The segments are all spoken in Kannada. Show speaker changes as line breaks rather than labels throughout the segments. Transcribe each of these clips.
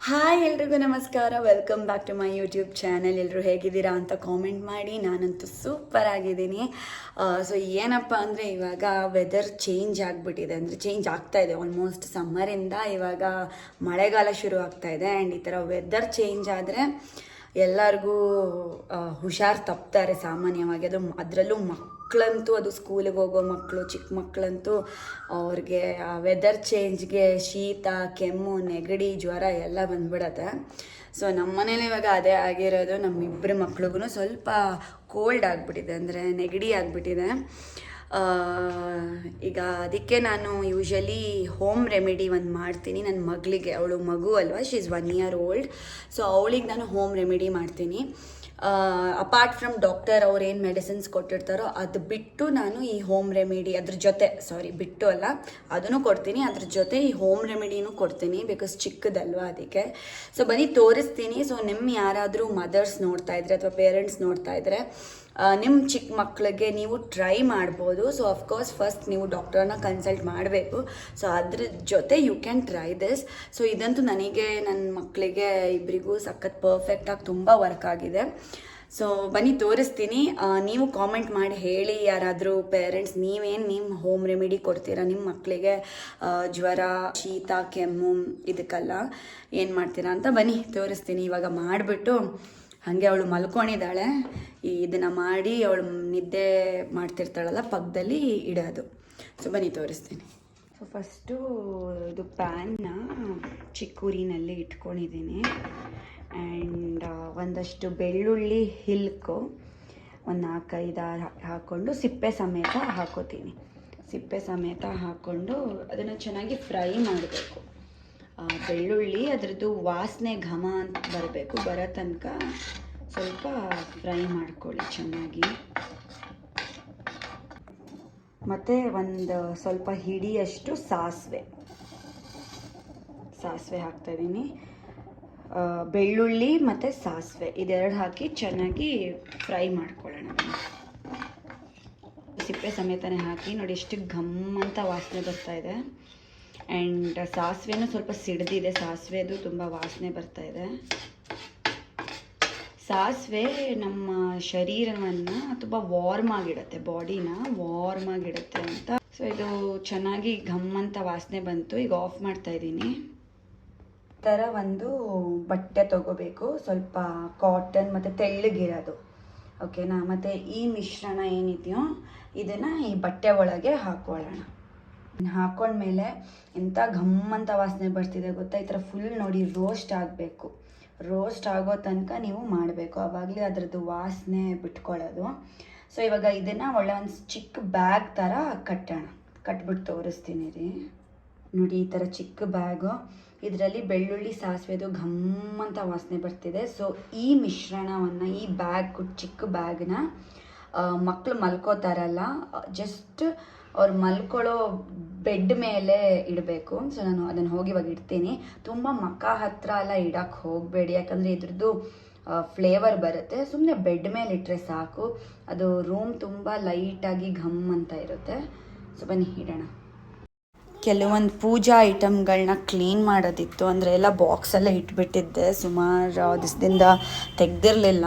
ಹಾಯ್ ಎಲ್ರಿಗೂ ನಮಸ್ಕಾರ, welcome back to my YouTube channel. ಎಲ್ಲರೂ ಹೇಗಿದ್ದೀರಾ ಅಂತ ಕಾಮೆಂಟ್ ಮಾಡಿ. ನಾನಂತೂ ಸೂಪರ್ ಆಗಿದ್ದೀನಿ. ಸೊ ಏನಪ್ಪ ಅಂದರೆ ಇವಾಗ ವೆದರ್ ಚೇಂಜ್ ಆಗಿಬಿಟ್ಟಿದೆ, ಅಂದರೆ ಚೇಂಜ್ ಆಗ್ತಾ ಇದೆ. ಆಲ್ಮೋಸ್ಟ್ ಸಮ್ಮರಿಂದ ಇವಾಗ ಮಳೆಗಾಲ ಶುರು ಆಗ್ತಾ ಇದೆ. ಆ್ಯಂಡ್ ಈ ಥರ ವೆದರ್ ಚೇಂಜ್ ಆದರೆ ಎಲ್ಲರಿಗೂ ಹುಷಾರು ತಪ್ತಾರೆ ಸಾಮಾನ್ಯವಾಗಿ. ಅದರಲ್ಲೂ ಮಕ್ಕಳಂತೂ, ಅದು ಸ್ಕೂಲಿಗೆ ಹೋಗೋ ಮಕ್ಕಳು, ಚಿಕ್ಕ ಮಕ್ಕಳಂತೂ ಅವ್ರಿಗೆ ವೆದರ್ ಚೇಂಜ್ಗೆ ಶೀತ, ಕೆಮ್ಮು, ನೆಗಡಿ, ಜ್ವರ ಎಲ್ಲ ಬಂದ್ಬಿಡತ್ತೆ. ಸೊ ನಮ್ಮ ಮನೇಲಿ ಇವಾಗ ಅದೇ ಆಗಿರೋದು. ನಮ್ಮಿಬ್ಬರು ಮಕ್ಳಿಗೂ ಸ್ವಲ್ಪ ಕೋಲ್ಡ್ ಆಗಿಬಿಟ್ಟಿದೆ, ಅಂದರೆ ನೆಗಡಿ ಆಗಿಬಿಟ್ಟಿದೆ. ಈಗ ಅದಕ್ಕೆ ನಾನು ಯೂಶಲಿ ಹೋಮ್ ರೆಮಿಡಿ ಒಂದು ಮಾಡ್ತೀನಿ ನನ್ನ ಮಗಳಿಗೆ. ಅವಳು ಮಗು ಅಲ್ವಾ, she is 1 year old. So ಅವಳಿಗೆ ನಾನು ಹೋಮ್ ರೆಮಿಡಿ ಮಾಡ್ತೀನಿ. ಅಪಾರ್ಟ್ ಫ್ರಮ್ ಡಾಕ್ಟರ್ ಅವ್ರು ಏನು ಮೆಡಿಸಿನ್ಸ್ ಕೊಟ್ಟಿರ್ತಾರೋ ಅದು ಬಿಟ್ಟು ನಾನು ಈ ಹೋಮ್ ರೆಮಿಡಿ ಅದ್ರ ಜೊತೆ, ಬಿಟ್ಟು ಅಲ್ಲ, ಅದನ್ನು ಕೊಡ್ತೀನಿ. ಅದ್ರ ಜೊತೆ ಈ ಹೋಮ್ ರೆಮಿಡಿನೂ ಕೊಡ್ತೀನಿ, ಬಿಕಾಸ್ ಚಿಕ್ಕದಲ್ವಾ ಅದಕ್ಕೆ. ಸೊ ಬನ್ನಿ ತೋರಿಸ್ತೀನಿ. ಸೊ ನಿಮ್ಮ ಯಾರಾದರೂ ಮದರ್ಸ್ ನೋಡ್ತಾ ಇದ್ರೆ ಅಥವಾ ಪೇರೆಂಟ್ಸ್ ನೋಡ್ತಾ ಇದ್ರೆ, ನಿಮ್ಮ ಚಿಕ್ಕ ಮಕ್ಕಳಿಗೆ ನೀವು ಟ್ರೈ ಮಾಡ್ಬೋದು. ಸೊ ಅಫ್ಕೋರ್ಸ್ ಫಸ್ಟ್ ನೀವು ಡಾಕ್ಟರ್ನ ಕನ್ಸಲ್ಟ್ ಮಾಡಬೇಕು. ಸೊ ಅದ್ರ ಜೊತೆ you can try this. So ಇದಂತೂ ನನಗೆ, ನನ್ನ ಮಕ್ಕಳಿಗೆ ಇಬ್ಬರಿಗೂ ಸಖತ್ ಪರ್ಫೆಕ್ಟಾಗಿ ತುಂಬ ವರ್ಕ್ ಆಗಿದೆ. ಸೊ ಬನ್ನಿ ತೋರಿಸ್ತೀನಿ. ನೀವು ಕಾಮೆಂಟ್ ಮಾಡಿ ಹೇಳಿ, ಯಾರಾದರೂ ಪೇರೆಂಟ್ಸ್ ನಿಮ್ಮ ಹೋಮ್ ರೆಮಿಡಿ ಕೊಡ್ತೀರಾ ನಿಮ್ಮ ಮಕ್ಕಳಿಗೆ ಜ್ವರ, ಶೀತ, ಕೆಮ್ಮು ಇದಕ್ಕೆಲ್ಲ ಏನು ಮಾಡ್ತೀರಾ ಅಂತ. ಬನ್ನಿ ತೋರಿಸ್ತೀನಿ. ಇವಾಗ ಮಾಡಿಬಿಟ್ಟು ಹಾಗೆ ಅವಳು ಮಲ್ಕೊಂಡಿದ್ದಾಳೆ, ಇದನ್ನು ಮಾಡಿ ಅವಳು ನಿದ್ದೆ ಮಾಡ್ತಿರ್ತಾಳಲ್ಲ ಪಕ್ಕದಲ್ಲಿ ಇಡೋದು. ಸೊ ಬನ್ನಿ ತೋರಿಸ್ತೀನಿ. ಸೊ ಫಸ್ಟು ಇದು ಪ್ಯಾನ್ನ ಚಿಕ್ಕ ಉರಿನಲ್ಲಿ ಇಟ್ಕೊಂಡಿದ್ದೀನಿ. ಆ್ಯಂಡ್ ಒಂದಷ್ಟು ಬೆಳ್ಳುಳ್ಳಿ ಹಿಲ್ಕು ಒಂದು 4-5 ಹಾಕ್ಕೊಂಡು ಸಿಪ್ಪೆ ಸಮೇತ ಹಾಕೋತೀನಿ. ಸಿಪ್ಪೆ ಸಮೇತ ಹಾಕ್ಕೊಂಡು ಅದನ್ನು ಚೆನ್ನಾಗಿ ಫ್ರೈ ಮಾಡಬೇಕು. ಬೆಳ್ಳುಳ್ಳಿ ಅದರದ್ದು ವಾಸನೆ ಘಮ ಅಂತ ಬರೋ ತನಕ ಸ್ವಲ್ಪ ಫ್ರೈ ಮಾಡ್ಕೊಳ್ಳಿ ಚೆನ್ನಾಗಿ. ಮತ್ತು ಒಂದು ಸ್ವಲ್ಪ ಹಿಡಿಯಷ್ಟು ಸಾಸಿವೆ ಹಾಕ್ತಾಯಿದ್ದೀನಿ. ಬೆಳ್ಳುಳ್ಳಿ ಮತ್ತು ಸಾಸಿವೆ ಇದೆರಡು ಹಾಕಿ ಚೆನ್ನಾಗಿ ಫ್ರೈ ಮಾಡ್ಕೊಳ್ಳೋಣ. ಸಿಪ್ಪೆ ಸಮೇತನೇ ಹಾಕಿ ನೋಡಿ ಎಷ್ಟು ಘಮ್ ಅಂತ ವಾಸನೆ ಬರ್ತಾಯಿದೆ. ಆ್ಯಂಡ್ ಸಾಸಿವೆನೂ ಸ್ವಲ್ಪ ಸಿಡ್ದಿದೆ, ಸಾಸಿವೆದು ತುಂಬ ವಾಸನೆ ಬರ್ತಾಯಿದೆ. ಸಾಸಿವೆ ನಮ್ಮ ಶರೀರವನ್ನು ತುಂಬ ವಾರ್ಮ್ ಆಗಿಡುತ್ತೆ, ಬಾಡಿನ ವಾರ್ಮ್ ಆಗಿಡುತ್ತೆ ಅಂತ. ಸೊ ಇದು ಚೆನ್ನಾಗಿ ಘಮ್ ಅಂತ ವಾಸನೆ ಬಂತು. ಈಗ ಆಫ್ ಮಾಡ್ತಾಯಿದ್ದೀನಿ. ಈ ಥರ ಒಂದು ಬಟ್ಟೆ ತೊಗೋಬೇಕು, ಸ್ವಲ್ಪ ಕಾಟನ್ ಮತ್ತು ತೆಳ್ಳಗಿರೋದು, ಓಕೆನಾ. ಮತ್ತು ಈ ಮಿಶ್ರಣ ಏನಿದೆಯೋ ಇದನ್ನು ಈ ಬಟ್ಟೆ ಒಳಗೆ ಹಾಕೊಳ್ಳೋಣ. ಹಾಕೊಂಡ್ಮೇಲೆ ಎಂಥ ಘಮ್ ಅಂತ ವಾಸನೆ ಬರ್ತಿದೆ ಗೊತ್ತಾ. ಈ ಥರ ಫುಲ್ ನೋಡಿ ರೋಸ್ಟ್ ಆಗಬೇಕು. ರೋಸ್ಟ್ ಆಗೋ ತನಕ ನೀವು ಮಾಡಬೇಕು, ಆವಾಗಲೇ ಅದರದ್ದು ವಾಸನೆ ಬಿಟ್ಕೊಳ್ಳೋದು. ಸೊ ಇವಾಗ ಇದನ್ನು ಒಳ್ಳೆ ಒಂದು ಚಿಕ್ಕ ಬ್ಯಾಗ್ ಥರ ಕಟ್ಬಿಟ್ಟು ತೋರಿಸ್ತೀನಿ ರೀ. ನೋಡಿ ಈ ಥರ ಚಿಕ್ಕ ಬ್ಯಾಗು, ಇದರಲ್ಲಿ ಬೆಳ್ಳುಳ್ಳಿ ಸಾಸಿವೆದು ಘಮ್ ಅಂತ ವಾಸನೆ ಬರ್ತಿದೆ. ಸೊ ಈ ಮಿಶ್ರಣವನ್ನು, ಈ ಚಿಕ್ಕ ಬ್ಯಾಗ್ನ ಮಕ್ಕಳು ಮಲ್ಕೋತಾರಲ್ಲ, ಜಸ್ಟ್ ಅವ್ರು ಮಲ್ಕೊಳ್ಳೋ ಬೆಡ್ ಮೇಲೆ ಇಡಬೇಕು. ಸೊ ನಾನು ಅದನ್ನು ಹೋಗಿ ಇವಾಗ ಇಡ್ತೀನಿ. ತುಂಬ ಮಕ್ಕ ಹತ್ರ ಎಲ್ಲ ಇಡಕ್ಕೆ ಹೋಗಬೇಡಿ, ಯಾಕಂದರೆ ಇದ್ರದ್ದು ಫ್ಲೇವರ್ ಬರುತ್ತೆ. ಸುಮ್ಮನೆ ಬೆಡ್ ಮೇಲೆ ಇಟ್ಟರೆ ಸಾಕು, ಅದು ರೂಮ್ ತುಂಬ ಲೈಟಾಗಿ ಘಮ್ ಅಂತ ಇರುತ್ತೆ. ಸೊ ಬನ್ನಿ ಇಡೋಣ. ಕೆಲವೊಂದು ಪೂಜಾ ಐಟಮ್ಗಳನ್ನ ಕ್ಲೀನ್ ಮಾಡೋದಿತ್ತು, ಅಂದರೆ ಎಲ್ಲ ಬಾಕ್ಸಲ್ಲೇ ಇಟ್ಬಿಟ್ಟಿದ್ದೆ, ಸುಮಾರು ದಿವಸದಿಂದ ತೆಗ್ದಿರಲಿಲ್ಲ.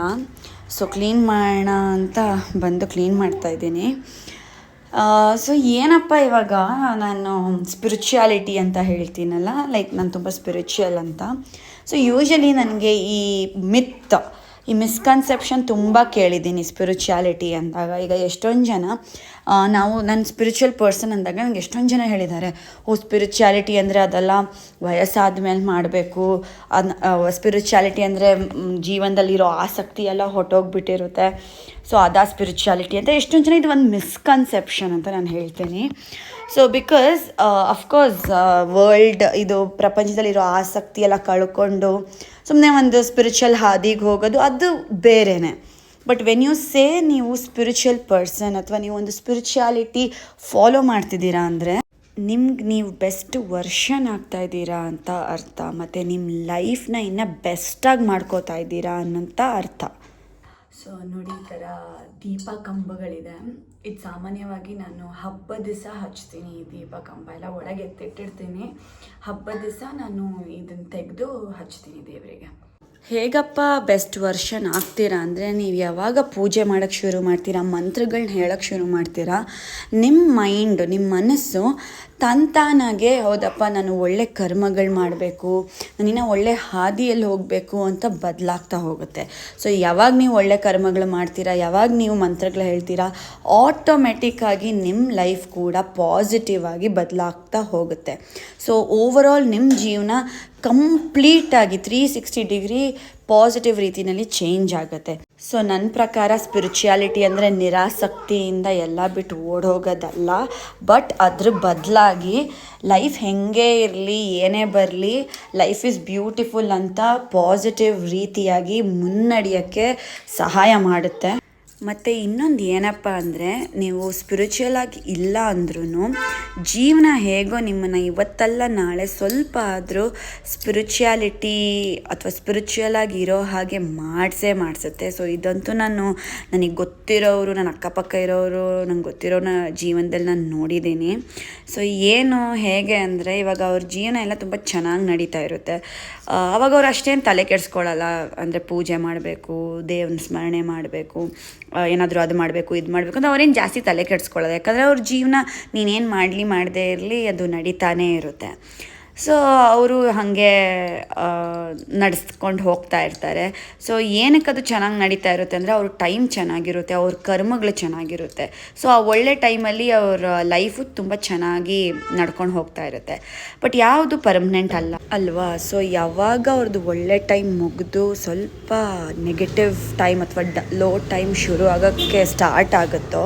ಸೊ ಕ್ಲೀನ್ ಮಾಡೋಣ ಅಂತ ಬಂದು ಕ್ಲೀನ್ ಮಾಡ್ತಾಯಿದ್ದೀನಿ. ಸೊ ಏನಪ್ಪ ಇವಾಗ ನಾನು ಸ್ಪಿರಿಚುಯಾಲಿಟಿ ಅಂತ ಹೇಳ್ತೀನಲ್ಲ, ಲೈಕ್ ನಾನು ತುಂಬ ಸ್ಪಿರಿಚುವಲ್ ಅಂತ. ಸೊ ಯೂಶಲಿ ನನಗೆ ಈ ಮಿಸ್ಕನ್ಸೆಪ್ಷನ್ ತುಂಬ ಕೇಳಿದ್ದೀನಿ ಸ್ಪಿರಿಚುಯಾಲಿಟಿ ಅಂದಾಗ. ಈಗ ಎಷ್ಟೊಂದು ಜನ ನಾನು ಸ್ಪಿರಿಚುವಲ್ ಪರ್ಸನ್ ಅಂದಾಗ ನನಗೆ ಎಷ್ಟೊಂದು ಜನ ಹೇಳಿದ್ದಾರೆ, ಸ್ಪಿರಿಚುಯಾಲಿಟಿ ಅಂದರೆ ಅದೆಲ್ಲ ವಯಸ್ಸಾದ ಮೇಲೆ ಮಾಡಬೇಕು, ಸ್ಪಿರಿಚುಯಾಲಿಟಿ ಅಂದರೆ ಜೀವನದಲ್ಲಿರೋ ಆಸಕ್ತಿ ಎಲ್ಲ ಹೊಟ್ಟೋಗ್ಬಿಟ್ಟಿರುತ್ತೆ, ಸೊ ಅದಾ ಸ್ಪಿರಿಚುಯಾಲಿಟಿ ಅಂತ. ಎಷ್ಟೊಂದು ಜನ ಇದು ಒಂದು ಮಿಸ್ಕನ್ಸೆಪ್ಷನ್ ಅಂತ ನಾನು ಹೇಳ್ತೀನಿ. ಸೊ ಬಿಕಾಸ್ ಅಫ್ಕೋರ್ಸ್ ವರ್ಲ್ಡ್, ಇದು ಪ್ರಪಂಚದಲ್ಲಿರೋ ಆಸಕ್ತಿ ಎಲ್ಲ ಕಳ್ಕೊಂಡು ಸುಮ್ಮನೆ ಒಂದು ಸ್ಪಿರಿಚುವಲ್ ಹಾದಿಗೆ ಹೋಗೋದು ಅದು ಬೇರೆಯೇ. ಬಟ್ ವೆನ್ ಯು ಸೇ ನೀವು ಸ್ಪಿರಿಚುವಲ್ ಪರ್ಸನ್ ಅಥವಾ ನೀವು ಒಂದು ಸ್ಪಿರಿಚುಯಾಲಿಟಿ ಫಾಲೋ ಮಾಡ್ತಿದ್ದೀರಾ ಅಂದರೆ ನೀವು ಬೆಸ್ಟ್ ವರ್ಷನ್ ಆಗ್ತಾ ಇದ್ದೀರಾ ಅಂತ ಅರ್ಥ. ಮತ್ತು ನಿಮ್ಮ ಲೈಫ್ನ ಇನ್ನೂ ಬೆಸ್ಟಾಗಿ ಮಾಡ್ಕೋತಾ ಇದ್ದೀರಾ ಅನ್ನೋಂಥ ಅರ್ಥ. ಸೊ ನೋಡಿ ಈ ಥರ ದೀಪ ಕಂಬಗಳಿದೆ. ಇದು ಸಾಮಾನ್ಯವಾಗಿ ನಾನು ಹಬ್ಬದ ದಿವಸ ಹಚ್ತೀನಿ. ಈ ದೀಪ ಕಂಬ ಎಲ್ಲ ಒಳಗೆ ಎತ್ತಿಟ್ಟಿರ್ತೀನಿ. ಹಬ್ಬದ ದಿವಸ ನಾನು ಇದನ್ನು ತೆಗೆದು ಹಚ್ತೀನಿ ದೇವರಿಗೆ. ಹೇಗಪ್ಪ ಬೆಸ್ಟ್ ವರ್ಷನ್ ಆಗ್ತೀರಾ ಅಂದರೆ, ನೀವು ಯಾವಾಗ ಪೂಜೆ ಮಾಡೋಕ್ಕೆ ಶುರು ಮಾಡ್ತೀರಾ, ಮಂತ್ರಗಳನ್ನ ಹೇಳೋಕ್ಕೆ ಶುರು ಮಾಡ್ತೀರಾ, ನಿಮ್ಮ ಮೈಂಡು, ನಿಮ್ಮ ಮನಸ್ಸು ತಾನಾಗೆ ಹೌದಪ್ಪ ನಾನು ಒಳ್ಳೆ ಕರ್ಮಗಳು ಮಾಡಬೇಕು, ನಾನಿನ್ನ ಒಳ್ಳೆ ಹಾದಿಯಲ್ಲಿ ಹೋಗಬೇಕು ಅಂತ ಬದಲಾಗ್ತಾ ಹೋಗುತ್ತೆ. ಸೊ ಯಾವಾಗ ನೀವು ಒಳ್ಳೆ ಕರ್ಮಗಳು ಮಾಡ್ತೀರಾ, ಯಾವಾಗ ನೀವು ಮಂತ್ರಗಳು ಹೇಳ್ತೀರಾ, ಆಟೋಮೆಟಿಕ್ಕಾಗಿ ನಿಮ್ಮ ಲೈಫ್ ಕೂಡ ಪಾಸಿಟಿವ್ ಆಗಿ ಬದಲಾಗ್ತಾ ಹೋಗುತ್ತೆ. ಸೊ ಓವರಾಲ್ ನಿಮ್ಮ ಜೀವನ ಕಂಪ್ಲೀಟಾಗಿ 360 ಡಿಗ್ರಿ ಪಾಸಿಟಿವ್ ರೀತಿಯಲ್ಲಿ ಚೇಂಜ್ ಆಗುತ್ತೆ. ಸೊ ನನ್ನ ಪ್ರಕಾರ ಸ್ಪಿರಿಚುಯಾಲಿಟಿ ಅಂದರೆ ನಿರಾಸಕ್ತಿಯಿಂದ ಎಲ್ಲ ಬಿಟ್ಟು ಓಡೋಗೋದಲ್ಲ, ಬಟ್ ಅದ್ರ ಬದಲಾಗಿ ಲೈಫ್ ಹೆಂಗೆ ಇರಲಿ, ಏನೇ ಬರಲಿ, ಲೈಫ್ ಇಸ್ ಬ್ಯೂಟಿಫುಲ್ ಅಂತ ಪಾಸಿಟಿವ್ ರೀತಿಯಾಗಿ ಮುನ್ನಡೆಯೋಕ್ಕೆ ಸಹಾಯ ಮಾಡುತ್ತೆ. ಮತ್ತು ಇನ್ನೊಂದು ಏನಪ್ಪ ಅಂದರೆ, ನೀವು ಸ್ಪಿರಿಚುವಲಾಗಿ ಇಲ್ಲ ಅಂದ್ರೂ ಜೀವನ ಹೇಗೋ ನಿಮ್ಮನ್ನು ಇವತ್ತಲ್ಲ ನಾಳೆ ಸ್ವಲ್ಪ ಆದರೂ ಸ್ಪಿರಿಚುಯಾಲಿಟಿ ಅಥವಾ ಸ್ಪಿರಿಚುವಲಾಗಿ ಇರೋ ಹಾಗೆ ಮಾಡಿಸುತ್ತೆ. ಸೊ ಇದಂತೂ ನನಗೆ ಗೊತ್ತಿರೋರು, ನನ್ನ ಅಕ್ಕಪಕ್ಕ ಇರೋರು, ನಂಗೆ ಗೊತ್ತಿರೋನ ಜೀವನದಲ್ಲಿ ನಾನು ನೋಡಿದ್ದೀನಿ. ಸೊ ಏನು ಹೇಗೆ ಅಂದರೆ, ಇವಾಗ ಅವ್ರ ಜೀವನ ಎಲ್ಲ ತುಂಬ ಚೆನ್ನಾಗಿ ನಡೀತಾ ಇರುತ್ತೆ. ಅವಾಗ ಅವ್ರು ಅಷ್ಟೇನು ತಲೆ ಕೆಡಿಸ್ಕೊಳ್ಳಲ್ಲ. ಅಂದರೆ ಪೂಜೆ ಮಾಡಬೇಕು, ದೇವ್ರನ್ನ ಸ್ಮರಣೆ ಮಾಡಬೇಕು, ಏನಾದರೂ ಅದು ಮಾಡಬೇಕು, ಇದು ಮಾಡಬೇಕು ಅಂತ ಅವ್ರೇನು ಜಾಸ್ತಿ ತಲೆ ಕೆಡಿಸ್ಕೊಳ್ಳೋದು. ಯಾಕಂದರೆ ಅವ್ರ ಜೀವನ ನೀನೇನು ಮಾಡದೇ ಇರಲಿ ಅದು ನಡೀತಾನೇ ಇರುತ್ತೆ. ಸೊ ಅವರು ಹಾಗೆ ನಡೆಸ್ಕೊಂಡು ಹೋಗ್ತಾ ಇರ್ತಾರೆ. ಸೊ ಏನಕ್ಕೆ ಅದು ಚೆನ್ನಾಗಿ ನಡೀತಾ ಇರುತ್ತೆ ಅಂದರೆ, ಅವ್ರ ಟೈಮ್ ಚೆನ್ನಾಗಿರುತ್ತೆ, ಅವ್ರ ಕರ್ಮಗಳು ಚೆನ್ನಾಗಿರುತ್ತೆ. ಸೊ ಆ ಒಳ್ಳೆ ಟೈಮಲ್ಲಿ ಅವ್ರ ಲೈಫು ತುಂಬ ಚೆನ್ನಾಗಿ ನಡ್ಕೊಂಡು ಹೋಗ್ತಾ ಇರುತ್ತೆ. ಬಟ್ ಯಾವುದು ಪರ್ಮನೆಂಟ್ ಅಲ್ವಾ. ಸೊ ಯಾವಾಗ ಅವ್ರದ್ದು ಒಳ್ಳೆ ಟೈಮ್ ಮುಗಿದು ಸ್ವಲ್ಪ ನೆಗೆಟಿವ್ ಟೈಮ್ ಅಥವಾ ಲೋ ಟೈಮ್ ಶುರು ಆಗೋಕ್ಕೆ ಸ್ಟಾರ್ಟ್ ಆಗುತ್ತೋ,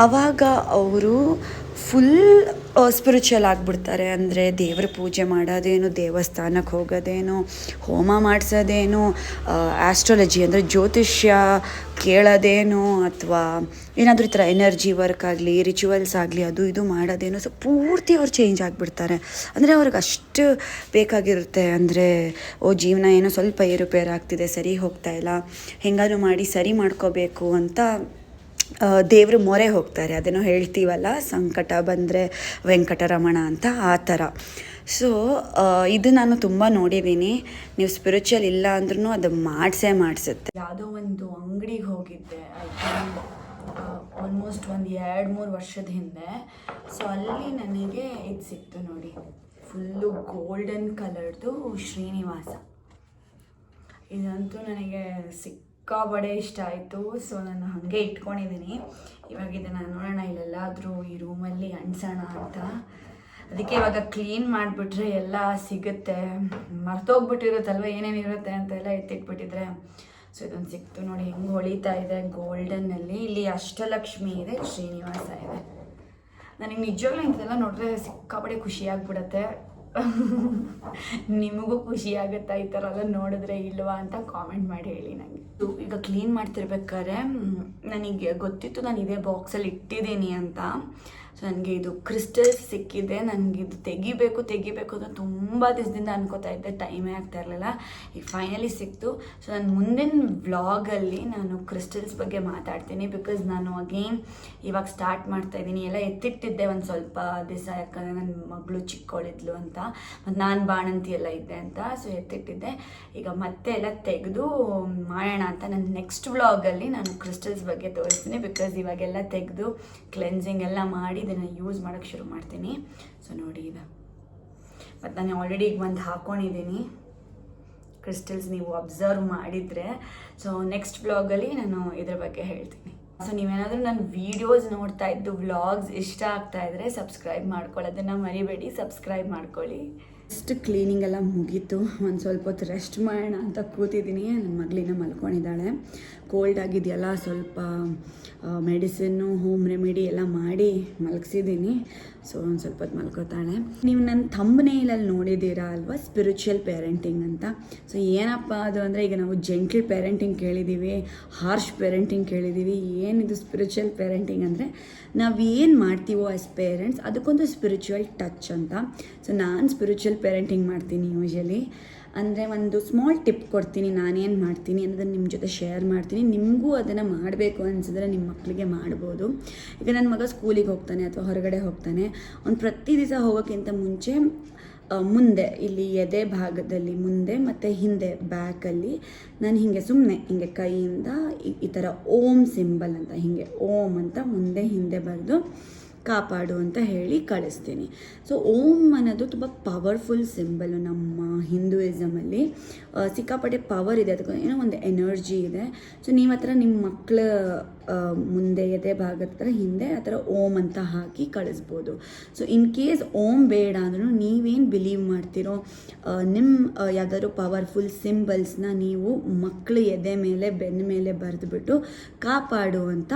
ಆವಾಗ ಅವರು ಫುಲ್ ಸ್ಪಿರಿಚುವಲ್ ಆಗಿಬಿಡ್ತಾರೆ. ಅಂದರೆ ದೇವ್ರ ಪೂಜೆ ಮಾಡೋದೇನು, ದೇವಸ್ಥಾನಕ್ಕೆ ಹೋಗೋದೇನು, ಹೋಮ ಮಾಡಿಸೋದೇನು, ಆಸ್ಟ್ರಾಲಜಿ ಅಂದರೆ ಜ್ಯೋತಿಷ್ಯ ಕೇಳೋದೇನು, ಅಥವಾ ಏನಾದರೂ ಈ ಥರ ಎನರ್ಜಿ ವರ್ಕ್ ಆಗಲಿ, ರಿಚುವಲ್ಸ್ ಆಗಲಿ, ಅದು ಇದು ಮಾಡೋದೇನು. ಸೊ ಪೂರ್ತಿ ಅವ್ರು ಚೇಂಜ್ ಆಗಿಬಿಡ್ತಾರೆ. ಅಂದರೆ ಅವ್ರಿಗೆ ಅಷ್ಟು ಬೇಕಾಗಿರುತ್ತೆ. ಅಂದರೆ ಜೀವನ ಏನೋ ಸ್ವಲ್ಪ ಏರುಪೇರು ಆಗ್ತಿದೆ, ಸರಿ ಹೋಗ್ತಾ ಇಲ್ಲ, ಹೆಂಗಾದ್ರೂ ಮಾಡಿ ಸರಿ ಮಾಡ್ಕೋಬೇಕು ಅಂತ ದೇವ್ರ ಮೊರೆ ಹೋಗ್ತಾರೆ. ಅದೇನೋ ಹೇಳ್ತೀವಲ್ಲ, ಸಂಕಟ ಬಂದರೆ ವೆಂಕಟರಮಣ ಅಂತ, ಆ ಥರ. ಸೊ ಇದು ನಾನು ತುಂಬ ನೋಡಿದ್ದೀನಿ. ನೀವು ಸ್ಪಿರಿಚುವಲ್ ಇಲ್ಲ ಅಂದ್ರೂ ಅದು ಮಾಡಿಸುತ್ತೆ. ಯಾವುದೋ ಒಂದು ಅಂಗಡಿಗೆ ಹೋಗಿದ್ದೆ, ಆಲ್ಮೋಸ್ಟ್ ಒಂದು 2-3 ವರ್ಷದ ಹಿಂದೆ. ಸೊ ಅಲ್ಲಿ ನನಗೆ ಇದು ಸಿಕ್ತು ನೋಡಿ, ಫುಲ್ಲು ಗೋಲ್ಡನ್ ಕಲರ್ದು ಶ್ರೀನಿವಾಸ. ಇದಂತೂ ನನಗೆ ಸಿಕ್ಕಾಬಡೆ ಇಷ್ಟ ಆಯಿತು. ಸೊ ನಾನು ಹಾಗೆ ಇಟ್ಕೊಂಡಿದ್ದೀನಿ. ಇವಾಗ ಇದನ್ನು ನೋಡೋಣ ಇಲ್ಲೆಲ್ಲಾದರೂ ಈ ರೂಮಲ್ಲಿ ಅಂಟಿಸೋಣ ಅಂತ. ಅದಕ್ಕೆ ಇವಾಗ ಕ್ಲೀನ್ ಮಾಡಿಬಿಟ್ರೆ ಎಲ್ಲ ಸಿಗುತ್ತೆ. ಮರ್ತೋಗ್ಬಿಟ್ಟಿರುತ್ತಲ್ವ ಏನೇನಿರುತ್ತೆ ಅಂತೆಲ್ಲ ಎತ್ತಿಟ್ಬಿಟ್ಟಿದ್ರೆ. ಸೊ ಇದೊಂದು ಸಿಕ್ತು ನೋಡಿ, ಹೆಂಗೆ ಹೊಳಿತಾ ಇದೆ ಗೋಲ್ಡನ್ನಲ್ಲಿ. ಇಲ್ಲಿ ಅಷ್ಟಲಕ್ಷ್ಮಿ ಇದೆ, ಶ್ರೀನಿವಾಸ ಇದೆ. ನನಗೆ ನಿಜವಾಗ್ಲೂ ಇಂಥದ್ದೆಲ್ಲ ನೋಡಿದ್ರೆ ಸಿಕ್ಕಾಬಡೆ ಖುಷಿಯಾಗ್ಬಿಡುತ್ತೆ. ನಿಮಗೂ ಖುಷಿ ಆಗುತ್ತಾ ಈ ಥರ ಎಲ್ಲ ನೋಡಿದ್ರೆ ಇಲ್ವಾ ಅಂತ ಕಾಮೆಂಟ್ ಮಾಡಿ ಹೇಳಿ ನನಗೆ. ಈಗ ಕ್ಲೀನ್ ಮಾಡ್ತಿರ್ಬೇಕಾದ್ರೆ ನನಗೆ ಗೊತ್ತಿತ್ತು ನಾನು ಇದೇ ಬಾಕ್ಸಲ್ಲಿ ಇಟ್ಟಿದ್ದೀನಿ ಅಂತ. ಸೊ ನನಗೆ ಇದು ಕ್ರಿಸ್ಟಲ್ಸ್ ಸಿಕ್ಕಿದೆ. ನನಗಿದು ತೆಗಿಬೇಕು ಅಂತ ತುಂಬ ದಿವಸದಿಂದ ಅನ್ಕೋತಾ ಇದ್ದೆ, ಟೈಮೇ ಆಗ್ತಾ ಇರಲಿಲ್ಲ. ಈಗ ಫೈನಲಿ ಸಿಕ್ತು. ಸೊ ನಾನು ಮುಂದಿನ ವ್ಲಾಗಲ್ಲಿ ನಾನು ಕ್ರಿಸ್ಟಲ್ಸ್ ಬಗ್ಗೆ ಮಾತಾಡ್ತೀನಿ. ಬಿಕಾಸ್ ನಾನು ಅಗೇನ್ ಇವಾಗ ಸ್ಟಾರ್ಟ್ ಮಾಡ್ತಾಯಿದ್ದೀನಿ. ಎಲ್ಲ ಎತ್ತಿಟ್ಟಿದ್ದೆ ಒಂದು ಸ್ವಲ್ಪ ದಿವಸ, ಯಾಕಂದರೆ ನನ್ನ ಮಗಳು ಚಿಕ್ಕವಳಿದ್ಲು ಅಂತ, ಮತ್ತು ನಾನು ಬಾಣಂತಿ ಎಲ್ಲ ಇದ್ದೆ ಅಂತ. ಸೊ ಎತ್ತಿಟ್ಟಿದ್ದೆ. ಈಗ ಮತ್ತೆ ಎಲ್ಲ ತೆಗೆದು ಮಾಡೋಣ ಅಂತ ನನ್ನ ನೆಕ್ಸ್ಟ್ ವ್ಲಾಗಲ್ಲಿ ನಾನು ಕ್ರಿಸ್ಟಲ್ಸ್ ಬಗ್ಗೆ ತೋರಿಸ್ತೀನಿ. ಬಿಕಾಸ್ ಇವಾಗೆಲ್ಲ ತೆಗೆದು ಕ್ಲೆನ್ಸಿಂಗ್ ಎಲ್ಲ ಮಾಡಿ ಇದನ್ನು ಯೂಸ್ ಮಾಡೋಕ್ಕೆ ಶುರು ಮಾಡ್ತೀನಿ. ಸೊ ನೋಡಿ ಇದು, ಮತ್ತು ನಾನು ಆಲ್ರೆಡಿ ಈಗ ಒಂದು ಹಾಕ್ಕೊಂಡಿದ್ದೀನಿ ಕ್ರಿಸ್ಟಲ್ಸ್, ನೀವು ಅಬ್ಸರ್ವ್ ಮಾಡಿದರೆ. ಸೊ ನೆಕ್ಸ್ಟ್ ವ್ಲಾಗಲ್ಲಿ ನಾನು ಇದ್ರ ಬಗ್ಗೆ ಹೇಳ್ತೀನಿ. ಸೊ ನೀವೇನಾದರೂ ನನ್ನ ವೀಡಿಯೋಸ್ ನೋಡ್ತಾ ಇದ್ದು ವ್ಲಾಗ್ಸ್ ಇಷ್ಟ ಆಗ್ತಾ ಇದ್ದರೆ ಸಬ್ಸ್ಕ್ರೈಬ್ ಮಾಡ್ಕೊಳ್ಳೋದನ್ನು ಮರಿಬೇಡಿ, ಸಬ್ಸ್ಕ್ರೈಬ್ ಮಾಡ್ಕೊಳ್ಳಿ. ಫಸ್ಟ್ ಕ್ಲೀನಿಂಗ್ ಎಲ್ಲ ಮುಗೀತು. ಒಂದು ಸ್ವಲ್ಪ ಹೊತ್ತು ರೆಸ್ಟ್ ಮಾಡೋಣ ಅಂತ ಕೂತಿದ್ದೀನಿ. ನನ್ನ ಮಗಳಿನ ಮಲ್ಕೊಂಡಿದ್ದಾಳೆ. ಕೋಲ್ಡ್ ಆಗಿದೆಯಲ್ಲ, ಸ್ವಲ್ಪ ಮೆಡಿಸಿನ್ನು, ಹೋಮ್ ರೆಮಿಡಿ ಎಲ್ಲ ಮಾಡಿ ಮಲಗಿಸಿದ್ದೀನಿ. ಸೊ ಒಂದು ಸ್ವಲ್ಪ ಹೊತ್ತು ಮಲ್ಕೋತಾಳೆ. ನೀವು ನನ್ನ ಥಂಬ್ನೇಲಲ್ಲಿ ನೋಡಿದ್ದೀರಾ ಅಲ್ವಾ, ಸ್ಪಿರಿಚುವಲ್ ಪೇರೆಂಟಿಂಗ್ ಅಂತ. ಸೊ ಏನಪ್ಪ ಅದು ಅಂದರೆ, ಈಗ ನಾವು ಜೆಂಟಲ್ ಪೇರೆಂಟಿಂಗ್ ಕೇಳಿದ್ದೀವಿ, ಹಾರ್ಶ್ ಪೇರೆಂಟಿಂಗ್ ಕೇಳಿದ್ದೀವಿ. ಏನಿದು ಸ್ಪಿರಿಚುವಲ್ ಪೇರೆಂಟಿಂಗ್ ಅಂದರೆ, ನಾವೇನು ಮಾಡ್ತೀವೋ ಆ್ಯಸ್ ಪೇರೆಂಟ್ಸ್ ಅದಕ್ಕೊಂದು ಸ್ಪಿರಿಚುವಲ್ ಟಚ್ ಅಂತ. ಸೊ ನಾನು ಸ್ಪಿರಿಚುವಲ್ ಪೇರೆಂಟಿಂಗ್ ಮಾಡ್ತೀನಿ ಯೂಶಲಿ. ಅಂದರೆ ಒಂದು ಸ್ಮಾಲ್ ಟಿಪ್ ಕೊಡ್ತೀನಿ, ನಾನೇನು ಮಾಡ್ತೀನಿ ಅನ್ನೋದನ್ನು ನಿಮ್ಮ ಜೊತೆ ಶೇರ್ ಮಾಡ್ತೀನಿ. ನಿಮಗೂ ಅದನ್ನು ಮಾಡಬೇಕು ಅನಿಸಿದ್ರೆ ನಿಮ್ಮ ಮಕ್ಕಳಿಗೆ ಮಾಡ್ಬೋದು. ಈಗ ನನ್ನ ಮಗ ಸ್ಕೂಲಿಗೆ ಹೋಗ್ತಾನೆ ಅಥವಾ ಹೊರಗಡೆ ಹೋಗ್ತಾನೆ, ಅವ್ನು ಪ್ರತಿ ದಿವಸ ಹೋಗೋಕ್ಕಿಂತ ಮುಂಚೆ ಮುಂದೆ ಇಲ್ಲಿ ಎದೆ ಭಾಗದಲ್ಲಿ ಮುಂದೆ ಮತ್ತು ಹಿಂದೆ ಬ್ಯಾಕಲ್ಲಿ ನಾನು ಹೀಗೆ ಸುಮ್ಮನೆ ಹೀಗೆ ಕೈಯಿಂದ ಈ ಥರ ಓಮ್ ಸಿಂಬಲ್ ಅಂತ ಹೀಗೆ ಓಮ್ ಅಂತ ಮುಂದೆ ಹಿಂದೆ ಬರೆದು ಕಾಪಾಡು ಅಂತ ಹೇಳಿ ಕಳಿಸ್ತೀನಿ. ಸೊ ಓಮ್ ಅನ್ನೋದು ತುಂಬ ಪವರ್ಫುಲ್ ಸಿಂಬಲು ನಮ್ಮ ಹಿಂದೂಯಿಸಮಲ್ಲಿ. ಸಿಕ್ಕಾಪಟ್ಟೆ ಪವರ್ ಇದೆ, ಅದಕ್ಕೆ ಏನೋ ಒಂದು ಎನರ್ಜಿ ಇದೆ. ಸೊ ನೀವು ಆ ಥರ ನಿಮ್ಮ ಮಕ್ಕಳ ಮುಂದೆ ಎದೆ ಭಾಗದ ಥರ ಹಿಂದೆ ಆ ಥರ ಓಮ್ ಅಂತ ಹಾಕಿ ಕಳಿಸ್ಬೋದು. ಸೊ ಇನ್ ಕೇಸ್ ಓಮ್ ಬೇಡ ಅಂದ್ರೂ ನೀವೇನು ಬಿಲೀವ್ ಮಾಡ್ತೀರೋ ನಿಮ್ಮ ಯಾವುದಾದ್ರು ಪವರ್ಫುಲ್ ಸಿಂಬಲ್ಸ್ನ ನೀವು ಮಕ್ಕಳ ಎದೆ ಮೇಲೆ ಬೆನ್ನ ಮೇಲೆ ಬರೆದುಬಿಟ್ಟು ಕಾಪಾಡು ಅಂತ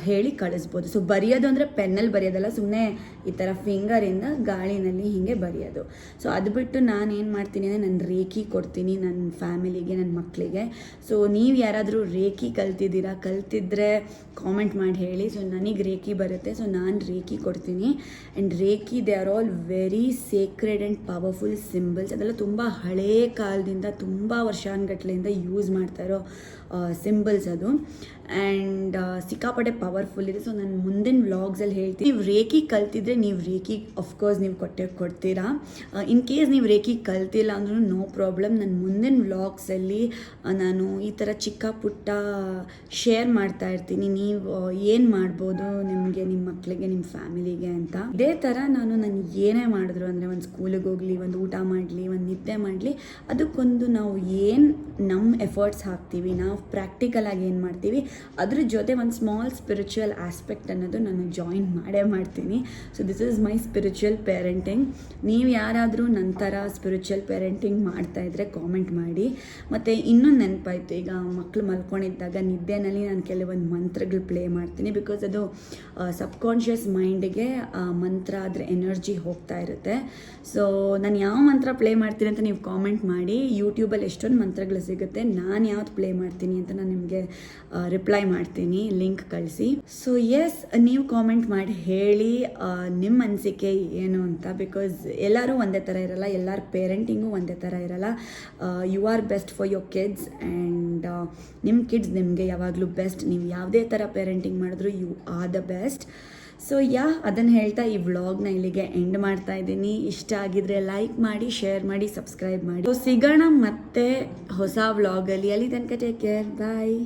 ಹೇಳಿ ಕಳಿಸ್ಬೋದು. ಸೊ ಬರೆಯೋದು ಅಂದರೆ ಪೆನ್ನಲ್ಲಿ ಬರೆಯೋದಲ್ಲ, ಸುಮ್ಮನೆ ಈ ಥರ ಫಿಂಗರಿಂದ ಗಾಳಿನಲ್ಲಿ ಹೀಗೆ ಬರೆಯೋದು. ಸೊ ಅದು ಬಿಟ್ಟು ನಾನು ಏನು ಮಾಡ್ತೀನಿ ಅಂದರೆ ನಾನು ರೇಖಿ ಕೊಡ್ತೀನಿ ನನ್ನ ಫ್ಯಾಮಿಲಿಗೆ, ನನ್ನ ಮಕ್ಕಳಿಗೆ. ಸೊ ನೀವು ಯಾರಾದರೂ ರೇಖಿ ಕಲ್ತಿದ್ರೆ ಕಾಮೆಂಟ್ ಮಾಡಿ ಹೇಳಿ. ಸೊ ನನಗೆ ರೇಖಿ ಬರುತ್ತೆ, ಸೊ ನಾನು ರೇಖಿ ಕೊಡ್ತೀನಿ. And reiki they are all very Sacred and powerful symbols. ಅದೆಲ್ಲ ತುಂಬ ಹಳೇ ಕಾಲದಿಂದ, ತುಂಬ ವರ್ಷಾನುಗಟ್ಲೆಯಿಂದ ಯೂಸ್ ಮಾಡ್ತಾ ಇರೋ ಸಿಂಬಲ್ಸ್ ಅದು. ಆ್ಯಂಡ್ ಸಿಕ್ಕಾಪಟ್ಟೆ ಪವರ್ಫುಲ್ ಇದೆ. ಸೊ ನಾನು ಮುಂದಿನ ವ್ಲಾಗ್ಸಲ್ಲಿ ಹೇಳ್ತೀನಿ. ನೀವು ರೇಖಿ ಕಲ್ತಿದ್ರೆ ನೀವು ರೇಖಿ ಅಫ್ಕೋರ್ಸ್ ನೀವು ಕೊಡ್ತೀರಾ. ಇನ್ ಕೇಸ್ ನೀವು ರೇಖಿ ಕಲ್ತಿಲ್ಲ ಅಂದ್ರೂ ನೋ ಪ್ರಾಬ್ಲಮ್. ನಾನು ಮುಂದಿನ ವ್ಲಾಗ್ಸಲ್ಲಿ ನಾನು ಈ ಥರ ಚಿಕ್ಕ ಪುಟ್ಟ ಶೇರ್ ಮಾಡ್ತಾ ಇರ್ತೀನಿ, ನೀವು ಏನು ಮಾಡ್ಬೋದು ನಿಮಗೆ, ನಿಮ್ಮ ಮಕ್ಕಳಿಗೆ, ನಿಮ್ಮ ಫ್ಯಾಮಿಲಿಗೆ ಅಂತ. ಇದೇ ಥರ ನಾನು ಏನೇ ಮಾಡಿದ್ರು ಅಂದರೆ ಒಂದು ಸ್ಕೂಲಿಗೆ ಹೋಗಲಿ, ಒಂದು ಊಟ ಮಾಡಲಿ, ಒಂದು ನಿದ್ದೆ ಮಾಡಲಿ, ಅದಕ್ಕೊಂದು ನಾವು ಏನು ನಮ್ಮ ಎಫರ್ಟ್ಸ್ ಹಾಕ್ತೀವಿ, ನಾವು ಪ್ರಾಕ್ಟಿಕಲಾಗಿ ಏನು ಮಾಡ್ತೀವಿ, ಅದ್ರ ಜೊತೆ ಒಂದು ಸ್ಮಾಲ್ ಸ್ಪಿರಿಚುವಲ್ ಆಸ್ಪೆಕ್ಟ್ ಅನ್ನೋದು ನಾನು ಜಾಯಿನ್ ಮಾಡ್ತೀನಿ. So this is my spiritual parenting. ನೀವು ಯಾರಾದರೂ ನಂತರ ಸ್ಪಿರಿಚುವಲ್ ಪೇರೆಂಟಿಂಗ್ ಮಾಡ್ತಾಯಿದ್ರೆ ಕಾಮೆಂಟ್ ಮಾಡಿ. ಮತ್ತು ಇನ್ನೊಂದು ನೆನಪಾಯಿತು, ಈಗ ಮಕ್ಕಳು ಮಲ್ಕೊಂಡಿದ್ದಾಗ ನಿದ್ದೆನಲ್ಲಿ ನಾನು ಕೆಲವೊಂದು ಮಂತ್ರಗಳು ಪ್ಲೇ ಮಾಡ್ತೀನಿ. ಬಿಕಾಸ್ ಅದು ಸಬ್ಕಾನ್ಷಿಯಸ್ ಮೈಂಡಿಗೆ ಮಂತ್ರ ಅದರ ಎನರ್ಜಿ ಹೋಗ್ತಾ ಇರುತ್ತೆ. ಸೊ ನಾನು ಯಾವ ಮಂತ್ರ ಪ್ಲೇ ಮಾಡ್ತೀನಿ ಅಂತ ನೀವು ಕಾಮೆಂಟ್ ಮಾಡಿ. ಯೂಟ್ಯೂಬಲ್ಲಿ ಎಷ್ಟೊಂದು ಮಂತ್ರಗಳು ಸಿಗುತ್ತೆ, ನಾನು ಯಾವ್ದು ಪ್ಲೇ ಮಾಡ್ತೀನಿ ಅಂತ ನಾನು ನಿಮಗೆ ರಿಪ್ಲೈ ಮಾಡ್ತೀನಿ, ಲಿಂಕ್ ಕಳಿಸಿ. ಸೊ ಎಸ್, ನೀವು ಕಾಮೆಂಟ್ ಮಾಡಿ ಹೇಳಿ ನಿಮ್ಮ ಅನಿಸಿಕೆ ಏನು ಅಂತ. ಬಿಕಾಸ್ ಎಲ್ಲರೂ ಒಂದೇ ಥರ ಇರಲ್ಲ, ಎಲ್ಲರ ಪೇರೆಂಟಿಂಗು ಒಂದೇ ಥರ ಇರಲ್ಲ. You are best for your kids and ನಿಮ್ಮ ಕಿಡ್ಸ್ ನಿಮಗೆ ಯಾವಾಗಲೂ ಬೆಸ್ಟ್. ನೀವು ಯಾವುದೇ ಥರ ಪೇರೆಂಟಿಂಗ್ ಮಾಡಿದ್ರು you are the best. So ಅದನ್ನು ಹೇಳ್ತಾ ಈ ವ್ಲಾಗ್ನ ಇಲ್ಲಿಗೆ ಎಂಡ್ ಮಾಡ್ತಾ ಇದ್ದೀನಿ. ಇಷ್ಟ ಆಗಿದ್ರೆ ಲೈಕ್ ಮಾಡಿ, ಶೇರ್ ಮಾಡಿ, ಸಬ್ಸ್ಕ್ರೈಬ್ ಮಾಡಿ. ಸೊ ಸಿಗೋಣ ಮತ್ತೆ ಹೊಸ ವ್ಲಾಗಲ್ಲಿ. ಅಲ್ಲಿ ತನಕ ಟೇಕ್ ಕೇರ್, ಬಾಯ್.